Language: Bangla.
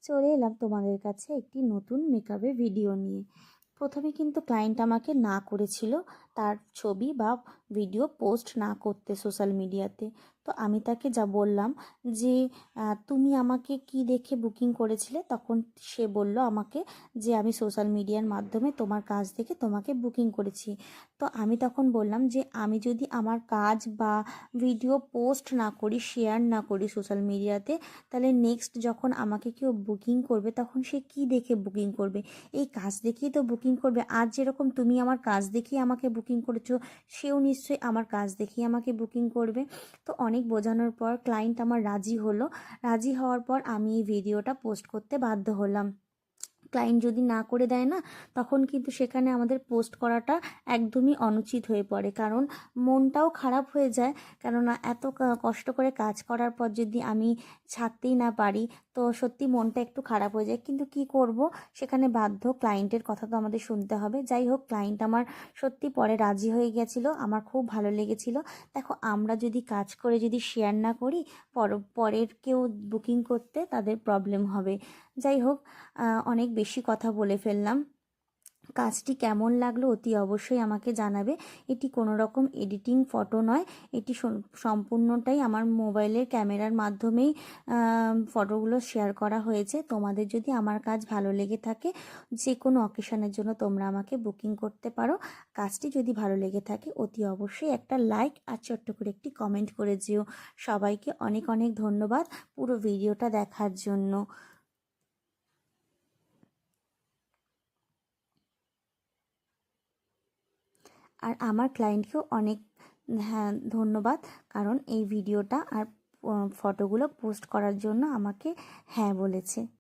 চলে এলাম তোমাদের কাছে একটি নতুন মেকআপের ভিডিও নিয়ে। প্রথমে কিন্তু ক্লায়েন্ট আমাকে না করেছিল তার ছবি বা ভিডিও পোস্ট না করতে সোশ্যাল মিডিয়াতে। তো আমি তাকে যা বললাম যে তুমি আমাকে কি দেখে বুকিং করেছিলে, তখন সে বলল আমাকে যে আমি সোশ্যাল মিডিয়ার মাধ্যমে তোমার কাজ দেখে তোমাকে বুকিং করেছি। তো আমি তখন বললাম যে আমি যদি আমার কাজ বা ভিডিও পোস্ট না করি, শেয়ার না করি সোশ্যাল মিডিয়াতে, তাহলে নেক্সট যখন আমাকে কেউ বুকিং করবে তখন সে কি দেখে বুকিং করবে? এই কাজ দেখেই তো বুকিং করবে। আজ যেরকম তুমি আমার কাজ দেখেই আমাকে বুকিং করেছো, সেও নিশ্চয়ই আমার কাজ দেখেই আমাকে বুকিং করবে। তো অনেক বোঝানোর পর ক্লায়েন্ট আমার রাজি হলো। রাজি হওয়ার পর আমি এই ভিডিওটা পোস্ট করতে বাধ্য হলাম। ক্লায়েন্ট যদি না করে দেয় না, তখন কিন্তু সেখানে আমাদের পোস্ট করাটা একদমই অনুচিত হয়ে পড়ে, কারণ মনটাও খারাপ হয়ে যায়। কেননা এত কষ্ট করে কাজ করার পর যদি আমি ছাড়তেই না পারি, তো সত্যি মনটা একটু খারাপ হয়ে যায়। কিন্তু কি করব, সেখানে বাধ্য, ক্লায়েন্টের কথা তো আমাদের শুনতে হবে। যাই হোক, ক্লায়েন্ট আমার সত্যি পরে রাজি হয়ে গেছিলো, আমার খুব ভালো লেগেছিলো। দেখো, আমরা যদি কাজ করে যদি শেয়ার না করি, পরের কেউ বুকিং করতে তাদের প্রবলেম হবে। যাই হোক, অনেক বেশি কথা বলে ফেললাম। কাজটি কেমন লাগলো অতি অবশ্যই আমাকে জানাবে। এটি কোনো রকম এডিটিং ফটো নয়, এটি সম্পূর্ণটাই আমার মোবাইলের ক্যামেরার মাধ্যমেই ফটোগুলো শেয়ার করা হয়েছে। তোমাদের যদি আমার কাজ ভালো লেগে থাকে, যে কোনো অকেশনের জন্য তোমরা আমাকে বুকিং করতে পারো। কাজটি যদি ভালো লেগে থাকে, অতি অবশ্যই একটা লাইক আর ছোট্ট করে একটি কমেন্ট করে যেও। সবাইকে অনেক অনেক ধন্যবাদ পুরো ভিডিওটা দেখার জন্য। আর আমার ক্লায়েন্টকেও অনেক হ্যাঁ ধন্যবাদ, কারণ এই ভিডিওটা আর ফটোগুলো পোস্ট করার জন্য আমাকে হ্যাঁ বলেছে।